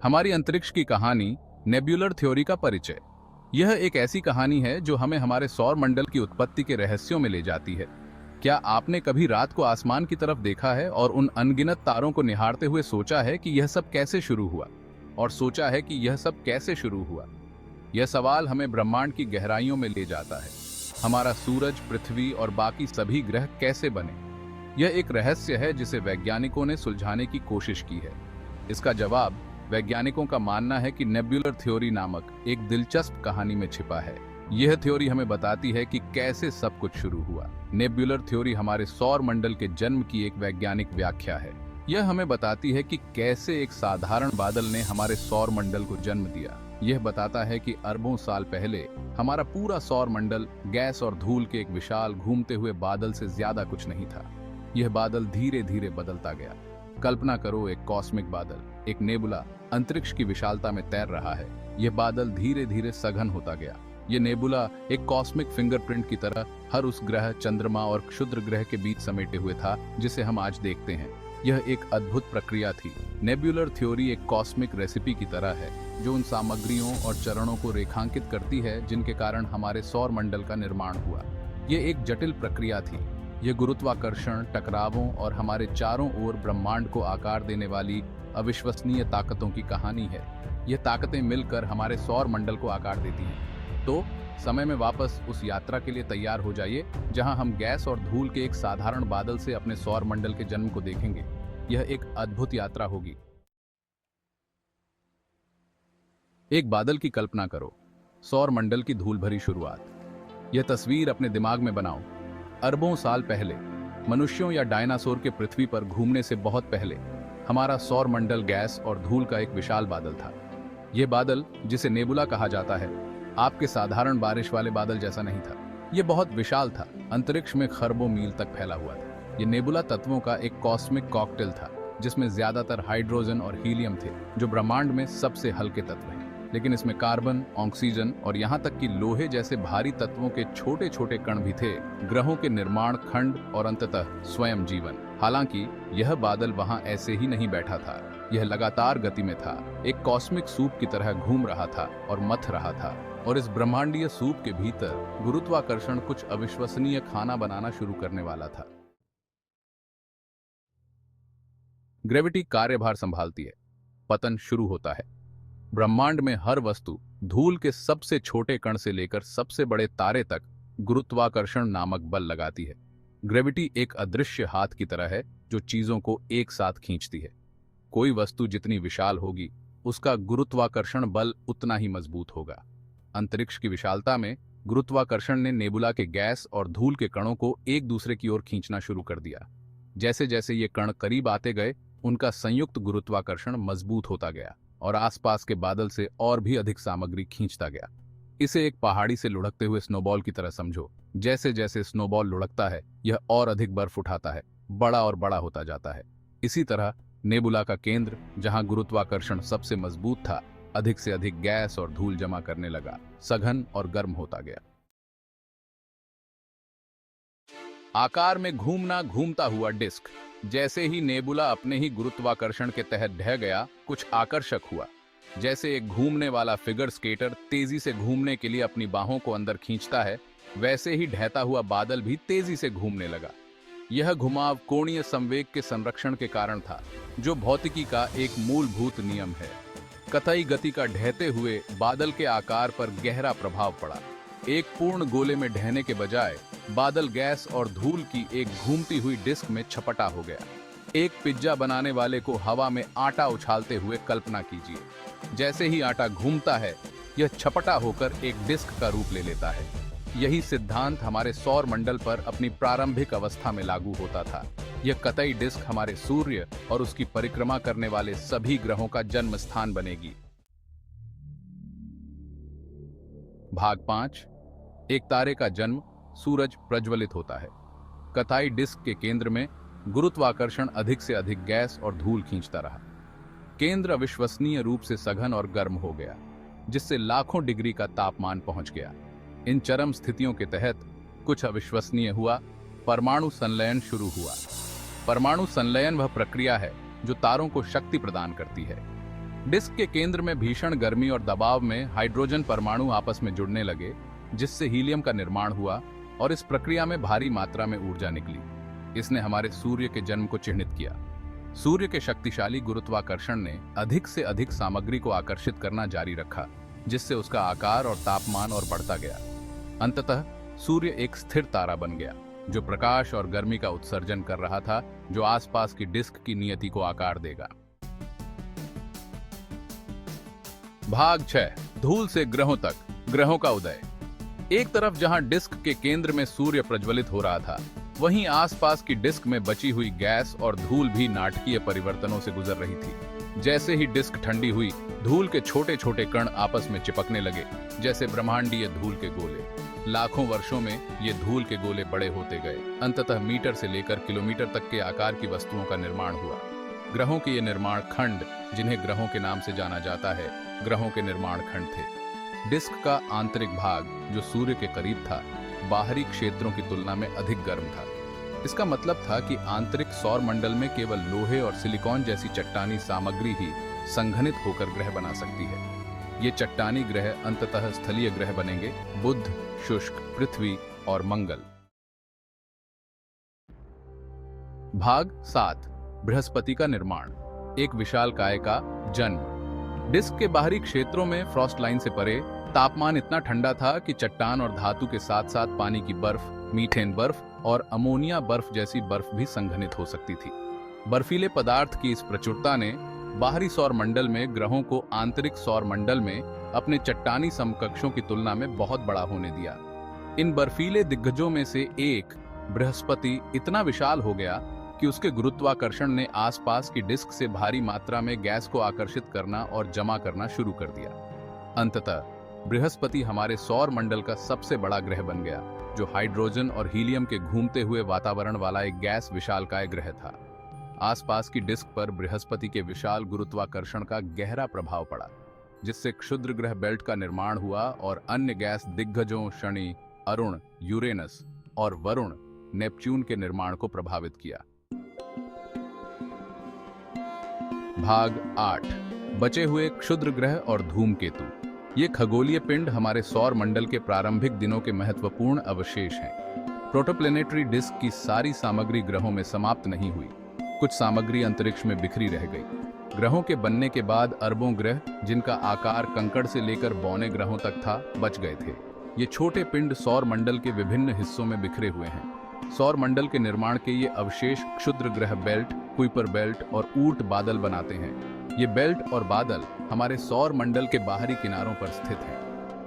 हमारी अंतरिक्ष की कहानी नेब्यूलर थ्योरी का परिचय। यह एक ऐसी कहानी है जो हमें हमारे सौर मंडल की उत्पत्ति के रहस्यों में ले जाती है। क्या आपने कभी रात को आसमान की तरफ देखा है और उन अनगिनत तारों को निहारते हुए सोचा है कि यह सब कैसे शुरू हुआ? यह सवाल हमें ब्रह्मांड की गहराइयों में ले जाता है। हमारा सूरज, पृथ्वी और बाकी सभी ग्रह कैसे बने? यह एक रहस्य है जिसे वैज्ञानिकों ने सुलझाने की कोशिश की है। इसका जवाब वैज्ञानिकों का मानना है कि नेब्यूलर थ्योरी नामक एक दिलचस्प कहानी में छिपा है। यह थ्योरी हमें बताती है कि कैसे सब कुछ शुरू हुआ। नेब्यूलर थ्योरी हमारे सौर मंडल के जन्म की एक वैज्ञानिक व्याख्या है। यह हमें बताती है कि कैसे एक साधारण बादल ने हमारे सौर मंडल को जन्म दिया। यह बताता है कि अरबों साल पहले हमारा पूरा सौर मंडल गैस और धूल के एक विशाल घूमते हुए बादल से ज्यादा कुछ नहीं था। यह बादल धीरे धीरे बदलता गया। कल्पना करो, एक कॉस्मिक बादल, एक नेबुला अंतरिक्ष की विशालता में तैर रहा है। यह बादल धीरे धीरे सघन होता गया। यह नेबुला एक कॉस्मिक फिंगरप्रिंट की तरह हर उस ग्रह, चंद्रमा और क्षुद्र ग्रह के बीच समेटे हुए था जिसे हम आज देखते हैं। यह एक अद्भुत प्रक्रिया थी। नेब्यूलर थ्योरी एक कॉस्मिक रेसिपी की तरह है जो उन सामग्रियों और चरणों को रेखांकित करती है जिनके कारण हमारे सौर मंडल का निर्माण हुआ। यह एक जटिल प्रक्रिया थी। यह गुरुत्वाकर्षण, टकरावों और हमारे चारों ओर ब्रह्मांड को आकार देने वाली अविश्वसनीय ताकतों की कहानी है। यह ताकतें मिलकर हमारे सौर मंडल को आकार देती हैं। तो समय में वापस उस यात्रा के लिए तैयार हो जाइए जहां हम गैस और धूल के एक साधारण बादल से अपने सौर मंडल के जन्म को देखेंगे। यह एक अद्भुत यात्रा होगी। एक बादल की कल्पना करो, सौर मंडल की धूल भरी शुरुआत। यह तस्वीर अपने दिमाग में बनाओ। अरबों साल पहले, मनुष्यों या डायनासोर के पृथ्वी पर घूमने से बहुत पहले, हमारा सौर मंडल गैस और धूल का एक विशाल बादल था। यह बादल, जिसे नेबुला कहा जाता है, आपके साधारण बारिश वाले बादल जैसा नहीं था। यह बहुत विशाल था, अंतरिक्ष में खरबों मील तक फैला हुआ था। यह नेबुला तत्वों का एक कॉस्मिक कॉकटेल था जिसमें ज्यादातर हाइड्रोजन और हीलियम थे, जो ब्रह्मांड में सबसे हल्के तत्व हैं। लेकिन इसमें कार्बन, ऑक्सीजन और यहाँ तक कि लोहे जैसे भारी तत्वों के छोटे छोटे कण भी थे, ग्रहों के निर्माण खंड और अंततः स्वयं जीवन। हालांकि यह बादल वहां ऐसे ही नहीं बैठा था। यह लगातार गति में था, एक कॉस्मिक सूप की तरह घूम रहा था और मथ रहा था। और इस ब्रह्मांडीय सूप के भीतर गुरुत्वाकर्षण कुछ अविश्वसनीय खाना बनाना शुरू करने वाला था। ग्रेविटी कार्यभार संभालती है। पतन शुरू होता है। ब्रह्मांड में हर वस्तु, धूल के सबसे छोटे कण से लेकर सबसे बड़े तारे तक, गुरुत्वाकर्षण नामक बल लगाती है। ग्रेविटी एक अदृश्य हाथ की तरह है जो चीजों को एक साथ खींचती है। कोई वस्तु जितनी विशाल होगी, उसका गुरुत्वाकर्षण बल उतना ही मजबूत होगा। अंतरिक्ष की विशालता में गुरुत्वाकर्षण ने नेबुला के गैस और धूल के कणों को एक दूसरे की ओर खींचना शुरू कर दिया। जैसे जैसे ये कण करीब आते गए, उनका संयुक्त गुरुत्वाकर्षण मजबूत होता गया और आसपास के बादल से और भी अधिक सामग्री खींचता गया। इसे एक पहाड़ी से लुढ़कते हुए स्नोबॉल की तरह समझो। जैसे जैसे स्नोबॉल लुढ़कता है, यह और अधिक बर्फ उठाता है, बड़ा और बड़ा होता जाता है। इसी तरह नेबुला का केंद्र, जहां गुरुत्वाकर्षण सबसे मजबूत था, अधिक से अधिक गैस और धूल जमा करने लगा, सघन और गर्म होता गया। आकार में घूमना घूमता हुआ डिस्क। जैसे ही नेबुला अपने ही गुरुत्वाकर्षण के तहत ढह गया, कुछ आकर्षक हुआ। जैसे एक घूमने वाला फिगर स्केटर तेजी से घूमने के लिए अपनी बाहों को अंदर खींचता है, वैसे ही ढहता हुआ बादल भी तेजी से घूमने लगा। यह घुमाव कोणीय संवेग के संरक्षण के कारण था, जो भौतिकी का एक मूलभूत नियम है। कतई गति का ढहते हुए बादल के आकार पर गहरा प्रभाव पड़ा। एक पूर्ण गोले में ढहने के बजाय बादल गैस और धूल की एक घूमती हुई डिस्क में छपटा हो गया। एक पिज्जा बनाने वाले को हवा में आटा उछालते हुए कल्पना कीजिए। जैसे ही आटा घूमता है, यह छपटा होकर एक डिस्क का रूप ले लेता है। यही सिद्धांत हमारे सौर मंडल पर अपनी प्रारंभिक अवस्था में लागू होता था। यह कतई डिस्क हमारे सूर्य और उसकी परिक्रमा करने वाले सभी ग्रहों का जन्म स्थान बनेगी। भाग 5। एक तारे का जन्म। सूरज प्रज्वलित होता है। कताई डिस्क के केंद्र में गुरुत्वाकर्षण अधिक से अधिक गैस और धूल खींचता रहा। केंद्र अविश्वसनीय रूप से सघन और गर्म हो गया, जिससे लाखों डिग्री का तापमान पहुंच गया। इन चरम स्थितियों के तहत कुछ अविश्वसनीय हुआ। परमाणु संलयन शुरू हुआ। परमाणु संलयन वह प्रक्रिया है जो तारों को शक्ति प्रदान करती है। डिस्क के केंद्र में भीषण गर्मी और दबाव में हाइड्रोजन परमाणु आपस में जुड़ने लगे, जिससे हीलियम का निर्माण हुआ और इस प्रक्रिया में भारी मात्रा में ऊर्जा निकली। इसने हमारे सूर्य के जन्म को चिह्नित किया। सूर्य के शक्तिशाली गुरुत्वाकर्षण ने अधिक से अधिक सामग्री को आकर्षित करना जारी रखा, जिससे उसका आकार और तापमान और बढ़ता गया। अंततः सूर्य एक स्थिर तारा बन गया, जो प्रकाश और गर्मी का उत्सर्जन कर रहा था, जो आसपास की डिस्क की नियति को आकार देगा। भाग 6, धूल से ग्रहों तक, ग्रहों का उदय। एक तरफ जहां डिस्क के केंद्र में सूर्य प्रज्वलित हो रहा था, वहीं आसपास की डिस्क में बची हुई गैस और धूल भी नाटकीय परिवर्तनों से गुजर रही थी। जैसे ही डिस्क ठंडी हुई, धूल के छोटे छोटे कण आपस में चिपकने लगे, जैसे ब्रह्मांडीय धूल के गोले। लाखों वर्षों में ये धूल के गोले बड़े होते गए। अंततः मीटर से लेकर किलोमीटर तक के आकार की वस्तुओं का निर्माण हुआ। ग्रहों के ये निर्माण खंड, जिन्हें ग्रहों के नाम से जाना जाता है, ग्रहों के निर्माण खंड थे। डिस्क का आंतरिक भाग, जो सूर्य के करीब था, बाहरी क्षेत्रों की तुलना में अधिक गर्म था। इसका मतलब था कि आंतरिक सौर मंडल में केवल लोहे और सिलिकॉन जैसी चट्टानी सामग्री ही संघनित होकर ग्रह बना सकती है। ये चट्टानी ग्रह अंततः स्थलीय ग्रह बनेंगे: बुध, शुष्क, पृथ्वी और मंगल। भाग 7, बृहस्पति का निर्माण, एक विशालकाय का जन्म। डिस्क के बाहरी क्षेत्रों में फ्रॉस्ट लाइन से परे तापमान इतना ठंडा था कि चट्टान और धातु के साथ साथ पानी की बर्फ, मीथेन बर्फ और अमोनिया बर्फ जैसी बर्फ भी संघनित हो सकती थी। बर्फीले पदार्थ की इस प्रचुरता ने बाहरी सौर मंडल में ग्रहों को आंतरिक सौर मंडल में अपने चट्टानी समकक्षों की तुलना में बहुत बड़ा होने दिया। इन बर्फीले दिग्गजों में से एक, बृहस्पति, इतना विशाल हो गया कि उसके गुरुत्वाकर्षण ने आसपास की डिस्क से भारी मात्रा में गैस को आकर्षित करना और जमा करना शुरू कर दिया। अंततः बृहस्पति हमारे सौर मंडल का सबसे बड़ा ग्रह बन गया, जो हाइड्रोजन और हीलियम के घूमते हुए वातावरण वाला एक गैस विशालकाय ग्रह था। आसपास की डिस्क पर बृहस्पति के विशाल गुरुत्वाकर्षण का गहरा प्रभाव पड़ा, जिससे क्षुद्र ग्रह बेल्ट का निर्माण हुआ और अन्य गैस दिग्गजों शनि, अरुण, यूरेनस और वरुण, नेपच्यून के निर्माण को प्रभावित किया। भाग 8, बचे हुए क्षुद्र ग्रह और धूमकेतु। ये खगोलीय पिंड हमारे सौर मंडल के प्रारंभिक दिनों के महत्वपूर्ण अवशेष हैं। प्रोटोप्लेनेटरी डिस्क की सारी सामग्री ग्रहों में समाप्त नहीं हुई। कुछ सामग्री अंतरिक्ष में बिखरी रह गई। ग्रहों के बनने के बाद अरबों ग्रह, जिनका आकार कंकड़ से लेकर बौने ग्रहों तक था, बच गए थे। ये छोटे पिंड सौर मंडल के विभिन्न हिस्सों में बिखरे हुए हैं। सौर मंडल के निर्माण के ये अवशेष क्षुद्र ग्रह बेल्ट, कुइपर बेल्ट और ऊर्ट बादल बनाते हैं। ये बेल्ट और बादल हमारे सौर मंडल के बाहरी किनारों पर स्थित हैं।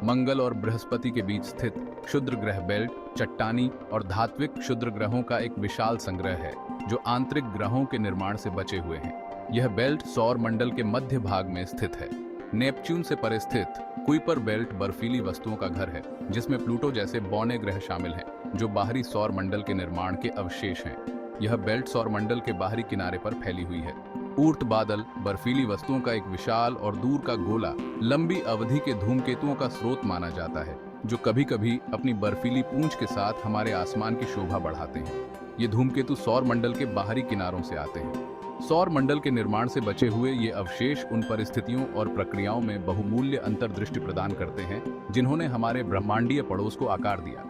मंगल और बृहस्पति के बीच स्थित क्षुद्र ग्रह बेल्ट चट्टानी और धात्विक क्षुद्र ग्रहों का एक विशाल संग्रह है, जो आंतरिक ग्रहों के निर्माण से बचे हुए हैं। यह बेल्ट सौर मंडल के मध्य भाग में स्थित है। नेपच्यून से परे स्थित कुइपर बेल्ट बर्फीली वस्तुओं का घर है, जिसमें प्लूटो जैसे बौने ग्रह शामिल हैं, जो बाहरी सौर मंडल के निर्माण के अवशेष हैं। यह बेल्ट सौर मंडल के बाहरी किनारे पर फैली हुई है। ऊर्ट बादल बर्फीली वस्तुओं का एक विशाल और दूर का गोला, लंबी अवधि के धूमकेतुओं का स्रोत माना जाता है, जो कभी कभी अपनी बर्फीली पूंछ के साथ हमारे आसमान की शोभा बढ़ाते हैं। ये धूमकेतु सौर मंडल के बाहरी किनारों से आते हैं। सौर मंडल के निर्माण से बचे हुए ये अवशेष उन परिस्थितियों और प्रक्रियाओं में बहुमूल्य अंतर्दृष्टि प्रदान करते हैं, जिन्होंने हमारे ब्रह्मांडीय पड़ोस को आकार दिया।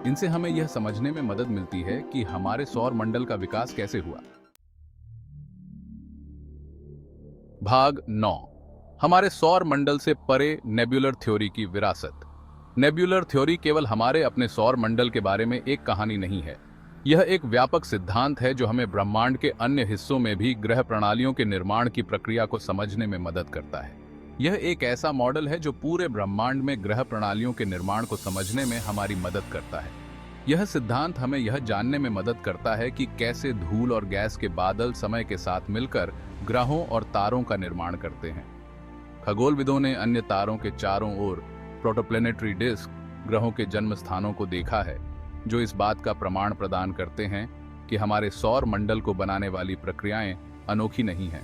इनसे हमें यह समझने में मदद मिलती है कि हमारे सौर मंडल का विकास कैसे हुआ। भाग 9, हमारे सौर मंडल से परे नेब्यूलर थ्योरी की विरासत। नेब्यूलर थ्योरी केवल हमारे अपने सौर मंडल के बारे में एक कहानी नहीं है। यह एक व्यापक सिद्धांत है जो हमें ब्रह्मांड के अन्य हिस्सों में भी ग्रह प्रणालियों के निर्माण की प्रक्रिया को समझने में मदद करता है। यह एक ऐसा मॉडल है जो पूरे ब्रह्मांड में ग्रह प्रणालियों के निर्माण को समझने में हमारी मदद करता है। यह सिद्धांत हमें यह जानने में मदद करता है कि कैसे धूल और गैस के बादल समय के साथ मिलकर ग्रहों और तारों का निर्माण करते हैं। खगोलविदों ने अन्य तारों के चारों ओर प्रोटोप्लेनेटरी डिस्क, ग्रहों के जन्म स्थानों को देखा है, जो इस बात का प्रमाण प्रदान करते हैं कि हमारे सौर मंडल को बनाने वाली प्रक्रियाएं अनोखी नहीं हैं।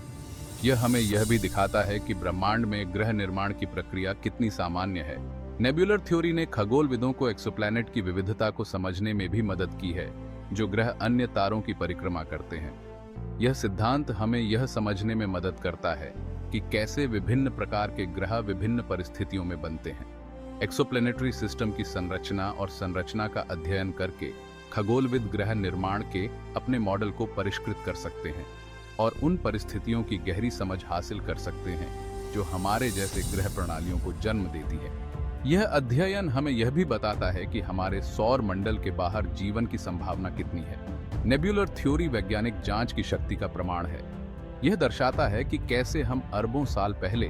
यह हमें यह भी दिखाता है कि ब्रह्मांड में ग्रह निर्माण की प्रक्रिया कितनी सामान्य है। नेब्यूलर थ्योरी ने खगोलविदों को एक्सोप्लैनेट की विविधता को समझने में भी मदद की है, जो ग्रह अन्य तारों की परिक्रमा करते हैं। यह सिद्धांत हमें यह समझने में मदद करता है कि कैसे विभिन्न प्रकार के ग्रह विभिन्न परिस्थितियों में बनते हैं। एक्सोप्लैनेटरी सिस्टम की संरचना और संरचना का अध्ययन करके खगोलविद ग्रह निर्माण के अपने मॉडल को परिष्कृत कर सकते हैं और उन परिस्थितियों की गहरी समझ हासिल कर सकते हैं जो हमारे जैसे ग्रह प्रणालियों को जन्म देती है। यह अध्ययन हमें यह भी बताता है कि हमारे सौर मंडल के बाहर जीवन की संभावना कितनी है। नेब्यूलर थ्योरी वैज्ञानिक जांच की शक्ति का प्रमाण है। यह दर्शाता है कि कैसे हम अरबों साल पहले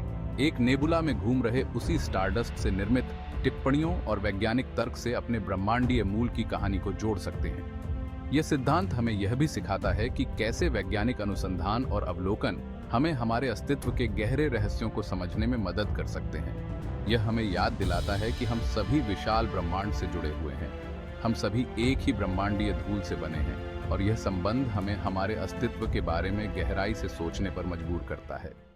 एक नेबुला में घूम रहे उसी स्टारडस्ट से निर्मित टिप्पणियों और वैज्ञानिक तर्क से अपने ब्रह्मांडीय मूल की कहानी को जोड़ सकते हैं। यह सिद्धांत हमें यह भी सिखाता है कि कैसे वैज्ञानिक अनुसंधान और अवलोकन हमें हमारे अस्तित्व के गहरे रहस्यों को समझने में मदद कर सकते हैं। यह हमें याद दिलाता है कि हम सभी विशाल ब्रह्मांड से जुड़े हुए हैं। हम सभी एक ही ब्रह्मांडीय धूल से बने हैं और यह संबंध हमें हमारे अस्तित्व के बारे में गहराई से सोचने पर मजबूर करता है।